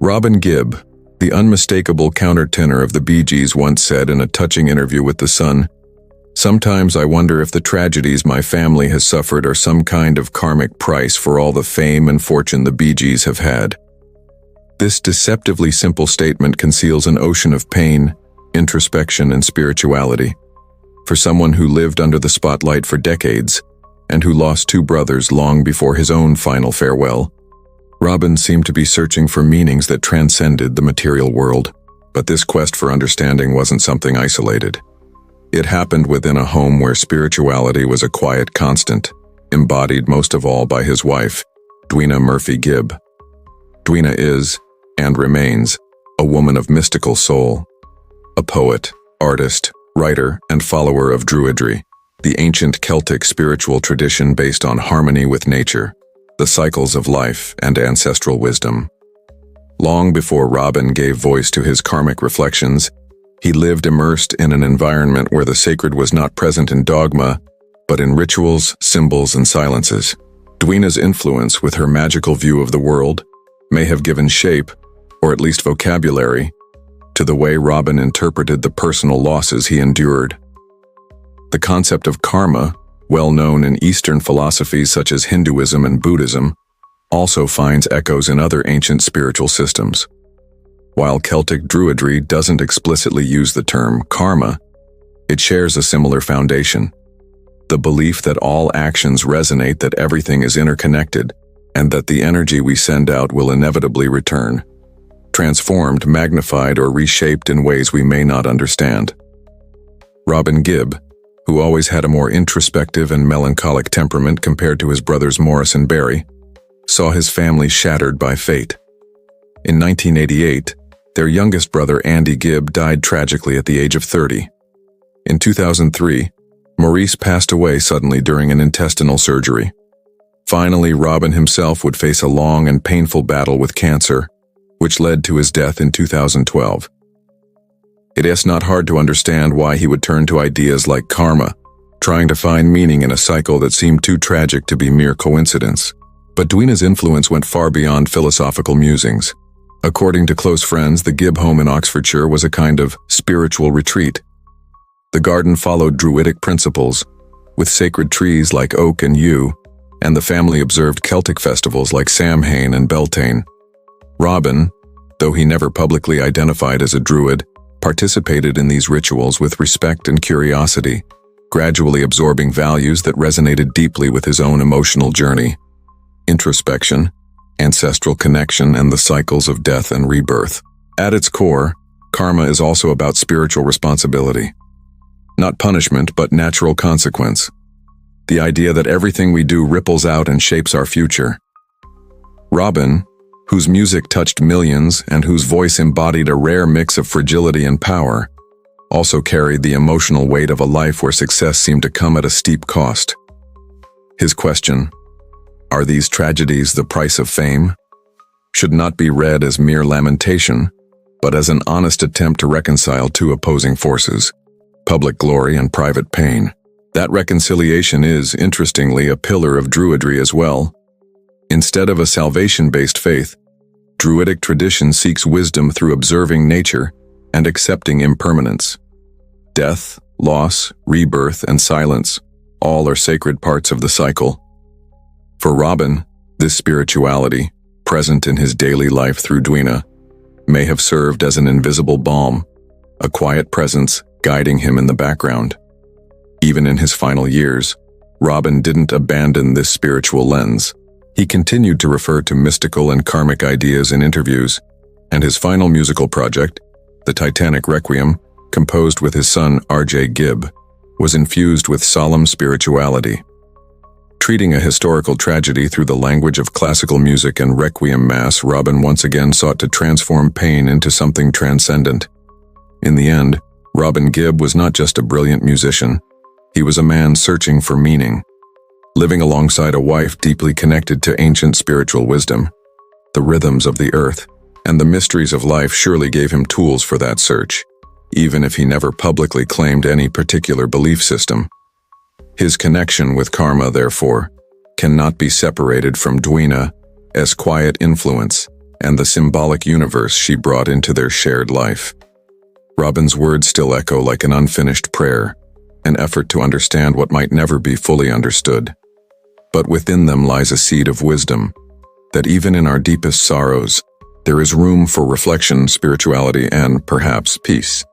Robin Gibb, the unmistakable countertenor of the Bee Gees, once said in a touching interview with The Sun, "Sometimes I wonder if the tragedies my family has suffered are some kind of karmic price for all the fame and fortune the Bee Gees have had." This deceptively simple statement conceals an ocean of pain, introspection, and spirituality. For someone who lived under the spotlight for decades, and who lost two brothers long before his own final farewell, Robin seemed to be searching for meanings that transcended the material world. But this quest for understanding wasn't something isolated. It happened within a home where spirituality was a quiet constant, embodied most of all by his wife, Dwina Murphy-Gibb. Dwina is, and remains, a woman of mystical soul. A poet, artist, writer, and follower of Druidry, the ancient Celtic spiritual tradition based on harmony with nature, the cycles of life, and ancestral wisdom. Long before Robin gave voice to his karmic reflections, he lived immersed in an environment where the sacred was not present in dogma, but in rituals, symbols, and silences. Dwina's influence, with her magical view of the world, may have given shape, or at least vocabulary, to the way Robin interpreted the personal losses he endured. The concept of karma, well known in Eastern philosophies such as Hinduism and Buddhism, also finds echoes in other ancient spiritual systems. While Celtic Druidry doesn't explicitly use the term karma, it shares a similar foundation: the belief that all actions resonate, that everything is interconnected, and that the energy we send out will inevitably return, transformed, magnified, or reshaped in ways we may not understand. Robin Gibb, who always had a more introspective and melancholic temperament compared to his brothers Maurice and Barry, saw his family shattered by fate. In 1988, their youngest brother Andy Gibb died tragically at the age of 30. In 2003, Maurice passed away suddenly during an intestinal surgery. Finally, Robin himself would face a long and painful battle with cancer, which led to his death in 2012. It is not hard to understand why he would turn to ideas like karma, trying to find meaning in a cycle that seemed too tragic to be mere coincidence. But Dwina's influence went far beyond philosophical musings. According to close friends, the Gibb home in Oxfordshire was a kind of spiritual retreat. The garden followed Druidic principles, with sacred trees like oak and yew, and the family observed Celtic festivals like Samhain and Beltane. Robin, though he never publicly identified as a Druid, participated in these rituals with respect and curiosity, gradually absorbing values that resonated deeply with his own emotional journey: introspection, ancestral connection, and the cycles of death and rebirth. At its core, karma is also about spiritual responsibility. Not punishment, but natural consequence. The idea that everything we do ripples out and shapes our future. Robin, whose music touched millions and whose voice embodied a rare mix of fragility and power, also carried the emotional weight of a life where success seemed to come at a steep cost. His question, "Are these tragedies the price of fame?" should not be read as mere lamentation, but as an honest attempt to reconcile two opposing forces: public glory and private pain. That reconciliation is, interestingly, a pillar of Druidry as well. Instead of a salvation-based faith, Druidic tradition seeks wisdom through observing nature and accepting impermanence. Death, loss, rebirth, and silence, all are sacred parts of the cycle. For Robin, this spirituality, present in his daily life through Dwina, may have served as an invisible balm, a quiet presence guiding him in the background. Even in his final years, Robin didn't abandon this spiritual lens. He continued to refer to mystical and karmic ideas in interviews, and his final musical project, the Titanic Requiem, composed with his son R.J. Gibb, was infused with solemn spirituality. Treating a historical tragedy through the language of classical music and Requiem Mass, Robin once again sought to transform pain into something transcendent. In the end, Robin Gibb was not just a brilliant musician, he was a man searching for meaning, living alongside a wife deeply connected to ancient spiritual wisdom. The rhythms of the earth and the mysteries of life surely gave him tools for that search, even if he never publicly claimed any particular belief system. His connection with karma, therefore, cannot be separated from Dwina's quiet influence and the symbolic universe she brought into their shared life. Robin's words still echo like an unfinished prayer, an effort to understand what might never be fully understood. But within them lies a seed of wisdom, that even in our deepest sorrows, there is room for reflection, spirituality, and perhaps peace.